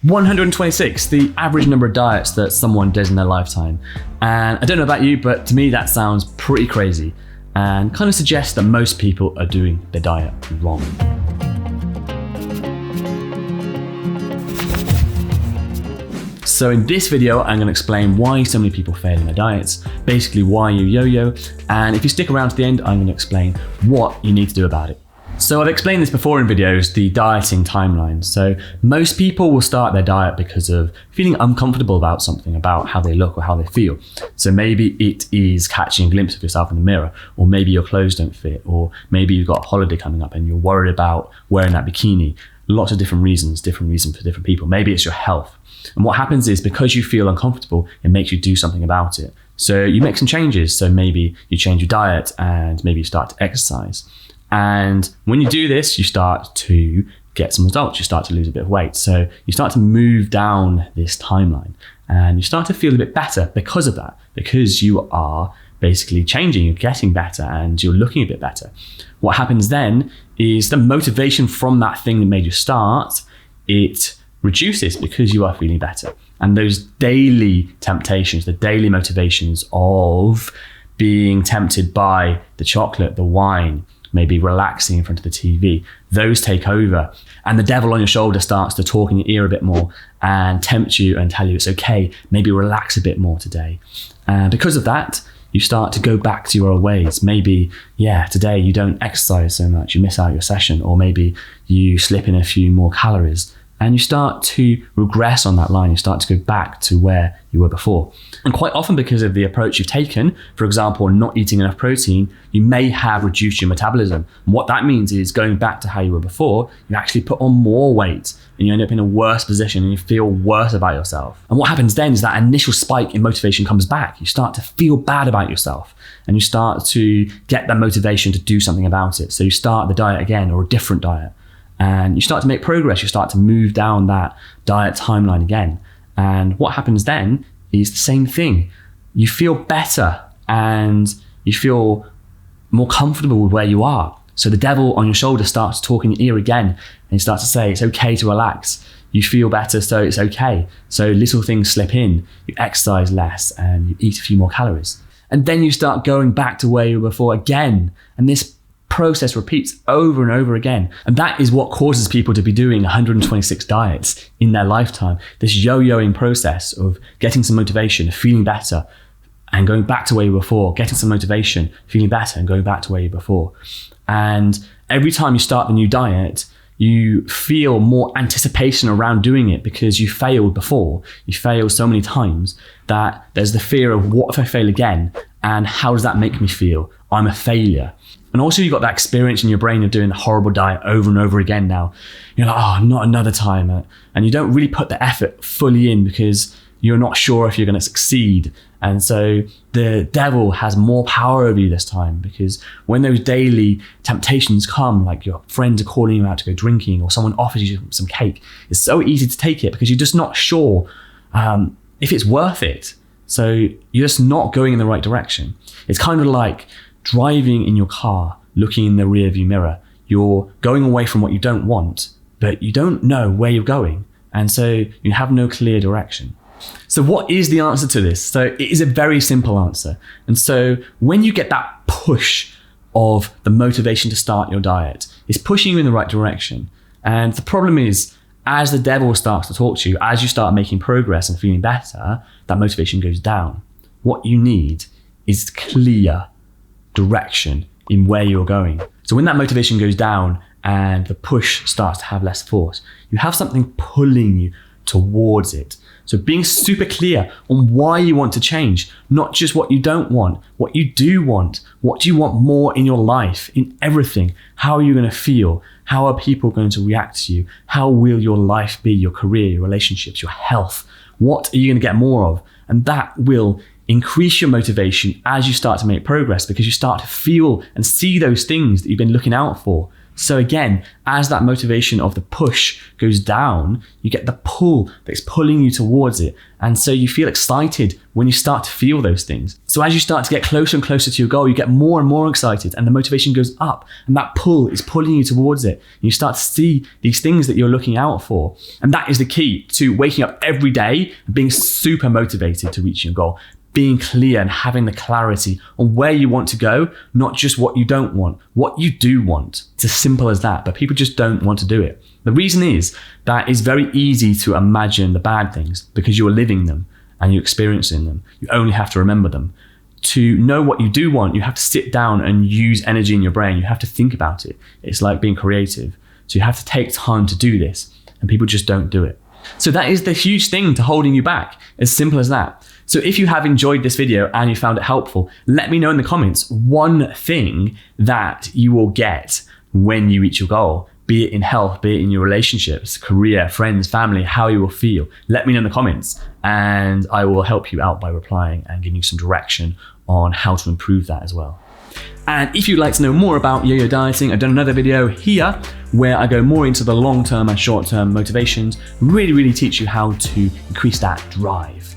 126, the average number of diets that someone does in their lifetime. And I don't know about you, but to me that sounds pretty crazy and kind of suggests that most people are doing their diet wrong. So in this video, I'm going to explain why so many people fail in their diets, basically why you yo-yo, and if you stick around to the end, I'm going to explain what you need to do about it. So I've explained this before in videos, the dieting timeline. So most people will start their diet because of feeling uncomfortable about something, about how they look or how they feel. So maybe it is catching a glimpse of yourself in the mirror, or maybe your clothes don't fit, or maybe you've got a holiday coming up and you're worried about wearing that bikini. Lots of different reasons for different people. Maybe it's your health. And what happens is because you feel uncomfortable, it makes you do something about it. So you make some changes. So maybe you change your diet and maybe you start to exercise. And when you do this, you start to get some results. You start to lose a bit of weight. So you start to move down this timeline and you start to feel a bit better because of that, because you are basically changing, you're getting better and you're looking a bit better. What happens then is the motivation from that thing that made you start, it reduces because you are feeling better. And those daily temptations, the daily motivations of being tempted by the chocolate, the wine, maybe relaxing in front of the TV, those take over. And the devil on your shoulder starts to talk in your ear a bit more and tempt you and tell you it's okay, maybe relax a bit more today. And because of that, you start to go back to your old ways. Maybe, today you don't exercise so much, you miss out your session, or maybe you slip in a few more calories. And you start to regress on that line. You start to go back to where you were before. And quite often because of the approach you've taken, for example, not eating enough protein, you may have reduced your metabolism. And what that means is going back to how you were before, you actually put on more weight and you end up in a worse position and you feel worse about yourself. And what happens then is that initial spike in motivation comes back. You start to feel bad about yourself and you start to get that motivation to do something about it. So you start the diet again or a different diet. And you start to make progress, you start to move down that diet timeline again. And what happens then is the same thing. You feel better and you feel more comfortable with where you are. So the devil on your shoulder starts to talk in your ear again and he starts to say, it's okay to relax. You feel better, so it's okay. So little things slip in, you exercise less and you eat a few more calories. And then you start going back to where you were before again. And this process repeats over and over again. And that is what causes people to be doing 126 diets in their lifetime. This yo-yoing process of getting some motivation, feeling better, and going back to where you were before, getting some motivation, feeling better, and going back to where you were before. And every time you start the new diet, you feel more anticipation around doing it because you failed before. You failed so many times that there's the fear of what if I fail again? And how does that make me feel? I'm a failure. And also you've got that experience in your brain of doing the horrible diet over and over again now. You're like, oh, not another time. And you don't really put the effort fully in because you're not sure if you're going to succeed. And so the devil has more power over you this time because when those daily temptations come, like your friends are calling you out to go drinking or someone offers you some cake, it's so easy to take it because you're just not sure if it's worth it. So you're just not going in the right direction. It's kind of like driving in your car, looking in the rear view mirror. You're going away from what you don't want, but you don't know where you're going. And so you have no clear direction. So what is the answer to this? So it is a very simple answer. And so when you get that push of the motivation to start your diet, it's pushing you in the right direction. And the problem is, as the devil starts to talk to you, as you start making progress and feeling better, that motivation goes down. What you need is clear direction in where you're going. So when that motivation goes down and the push starts to have less force, you have something pulling you towards it. So being super clear on why you want to change, not just what you don't want, what you do want. What do you want more in your life, in everything? How are you going to feel? How are people going to react to you? How will your life be, your career, your relationships, your health? What are you going to get more of? And that will increase your motivation as you start to make progress because you start to feel and see those things that you've been looking out for So again, as that motivation of the push goes down, you get the pull that's pulling you towards it. And so you feel excited when you start to feel those things. So as you start to get closer and closer to your goal, you get more and more excited and the motivation goes up and that pull is pulling you towards it. And you start to see these things that you're looking out for. And that is the key to waking up every day and being super motivated to reach your goal. Being clear and having the clarity on where you want to go, not just what you don't want, what you do want. It's as simple as that, but people just don't want to do it. The reason is that it's very easy to imagine the bad things because you're living them and you're experiencing them. You only have to remember them. To know what you do want, you have to sit down and use energy in your brain. You have to think about it. It's like being creative. So you have to take time to do this, and people just don't do it. So that is the huge thing to holding you back. As simple as that. So if you have enjoyed this video and you found it helpful, let me know in the comments one thing that you will get when you reach your goal, be it in health, be it in your relationships, career, friends, family, how you will feel. Let me know in the comments and I will help you out by replying and giving you some direction on how to improve that as well. And if you'd like to know more about yo-yo dieting, I've done another video here where I go more into the long-term and short-term motivations, really teach you how to increase that drive.